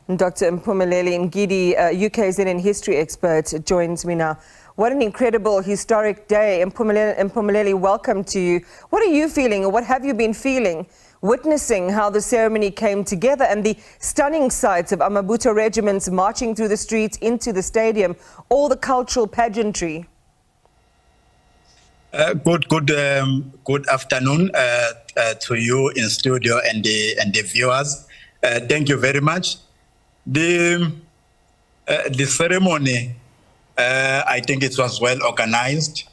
Dr. Mphumeleli Ngidi, UKZN history expert, joins me now. What an incredible, historic day. Mphumeleli, welcome to you. What are you feeling, or what have you been feeling, witnessing how the ceremony came together and the stunning sights of AmaButho regiments marching through the streets into the stadium, all the cultural pageantry? Good afternoon to you in studio and the viewers. Thank you very much. The ceremony, I think it was well organized.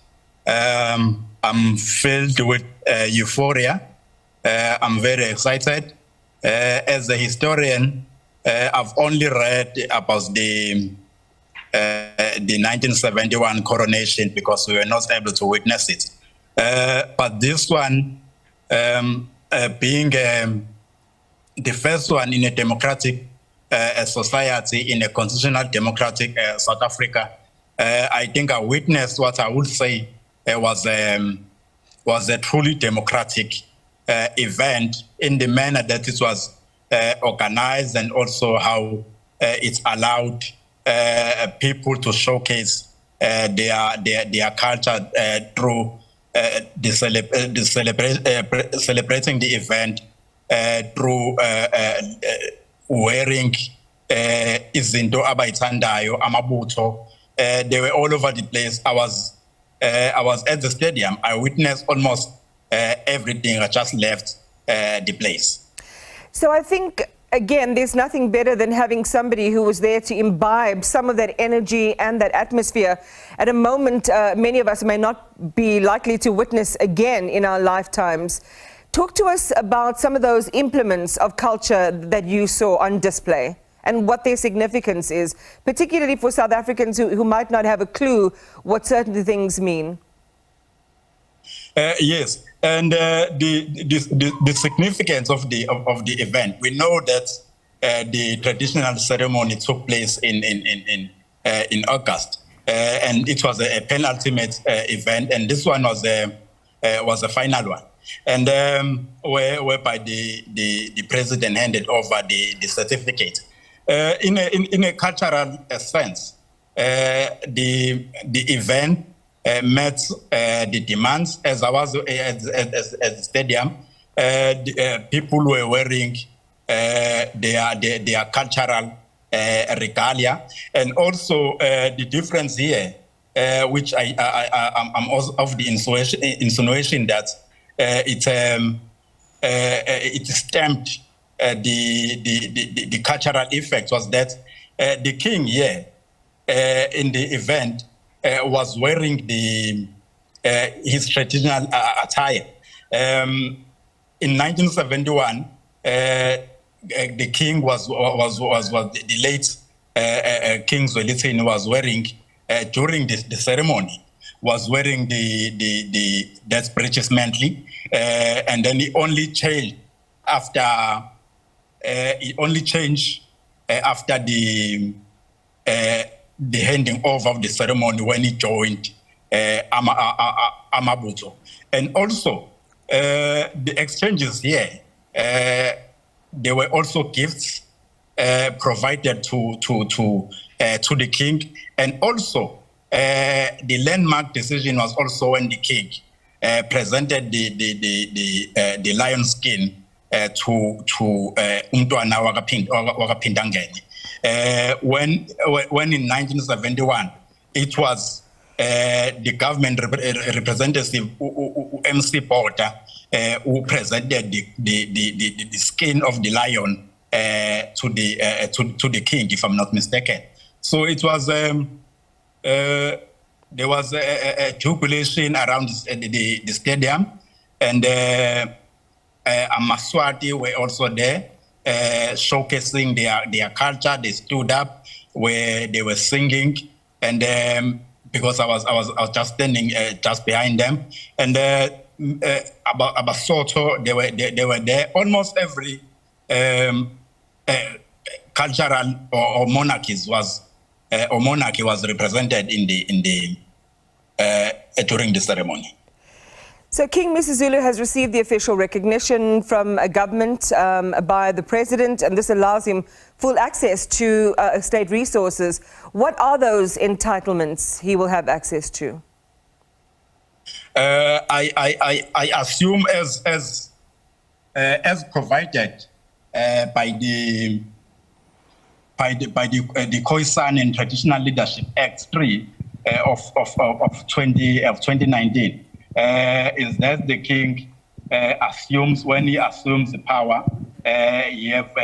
I'm filled with euphoria. I'm very excited. As a historian, I've only read about the 1971 coronation because we were not able to witness it. But this one, being the first one in a democratic society, in a constitutional democratic South Africa, I think I witnessed what I would say was a truly democratic event in the manner that it was organized, and also how it allowed people to showcase their culture through celebrating the event through wearing izinto abayithandayo, amabutho. They were all over the place. I was at the stadium. I witnessed almost everything. I just left the place. So I think, again, there's nothing better than having somebody who was there to imbibe some of that energy and that atmosphere at a moment many of us may not be likely to witness again in our lifetimes. Talk to us about some of those implements of culture that you saw on display and what their significance is, particularly for South Africans who might not have a clue what certain things mean. Yes, and the significance of the event. We know that the traditional ceremony took place in August, and it was a penultimate event, and this one was a final one, and whereby the president handed over the certificate. In a cultural sense, the event met the demands. As I was at the stadium, people were wearing their cultural regalia, and also the difference here, which I'm also of the insinuation that it stamped the cultural effect, was that the king here in the event was wearing his traditional attire. In 1971, the king was the late King kaZwelithini was wearing during the ceremony, was wearing that British mantle, and then he only changed after the handing over of the ceremony when he joined AmaButho. And also, the exchanges here, there were also gifts provided to the king, and also the landmark decision was also when the king presented the lion skin to umntwana wakaPhindangene. When in 1971, it was the government representative, MC Porter, who presented the skin of the lion to the king, if I'm not mistaken. So it was there was a jubilation around the stadium, and AmaSwati were also there, showcasing their culture. They stood up where they were singing, and because I was just standing just behind them, and AmaSotho, they were there. Almost every cultural or monarchy was represented in the during the ceremony. So King MisuZulu has received the official recognition from a government by the president, and this allows him full access to state resources. What are those entitlements he will have access to? I assume as provided by the Khoisan and Traditional Leadership Act 3 of 2019. Is that the king assumes, when he assumes the power, he have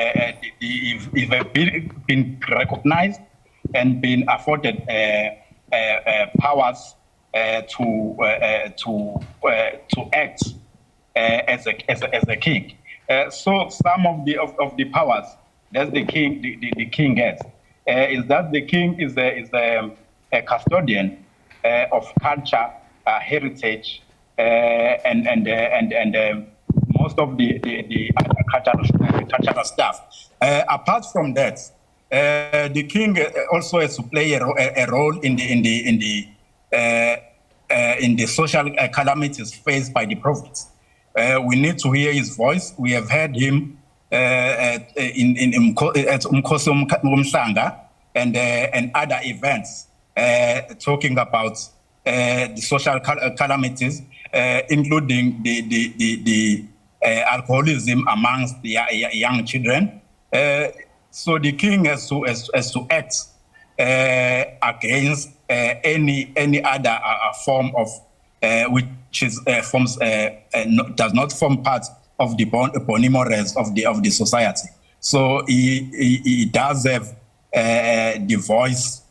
been recognized and been afforded powers to act as a king. So some of the powers that the king has is that the king is a custodian of culture, heritage, and most of the cultural stuff. Apart from that, the king also has to play a role in the social calamities faced by the province. We need to hear his voice. We have heard him at Umkhosi Umhlanga and other events talking about the social calamities, including the alcoholism amongst the young children. So the king has to act against any other form of which is does not form part of the bonimores of the society. So he does have the voice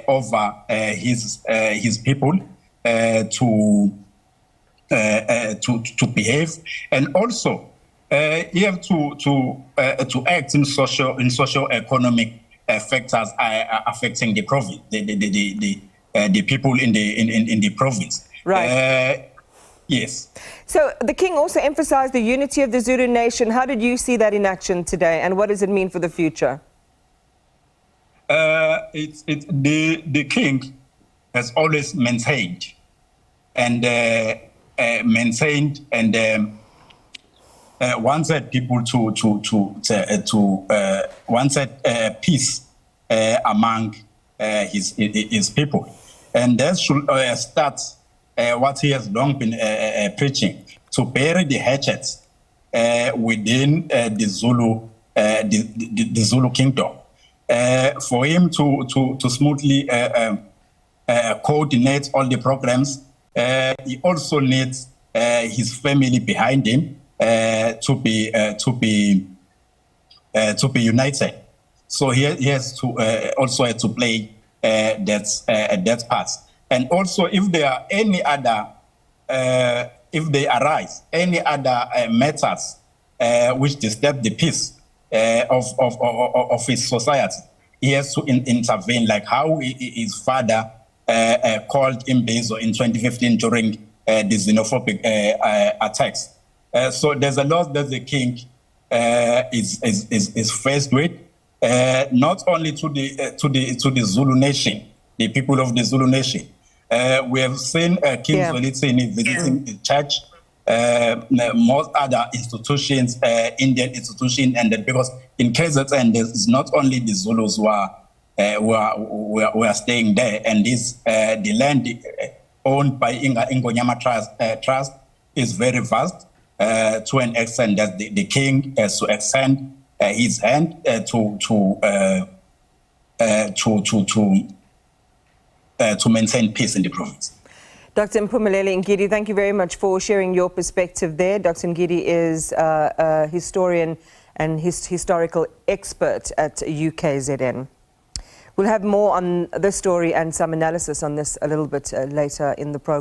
over his people to behave, and also he have to act in socio-economic factors affecting the province, the people in the province. Right. Yes. So the king also emphasized the unity of the Zulu nation. How did you see that in action today, and what does it mean for the future? The king has always maintained and wanted people to wanted peace among his people, and that should start what he has long been preaching, to bury the hatchets within the Zulu kingdom. For him to smoothly coordinate all the programs, he also needs his family behind him to be united. So he has to also have to play that part. And also, if there are any other, if they arise any other matters which disturb the peace of his society, he has to intervene, like how his father called Imbizo in 2015 during the xenophobic attacks. So there's a lot that the king is faced with, not only to the Zulu nation, the people of the Zulu nation. We have seen kaZwelithini visiting the church, most other institutions, Indian institutions, and because in KZN there's not only the Zulus who are staying there, and this the land owned by Ingonyama Trust is very vast to an extent that the king has to extend his hand to maintain peace in the province. Dr. Mphumelele Ngidi, thank you very much for sharing your perspective there. Dr. Ngidi is a historian and historical expert at UKZN. We'll have more on this story and some analysis on this a little bit later in the program.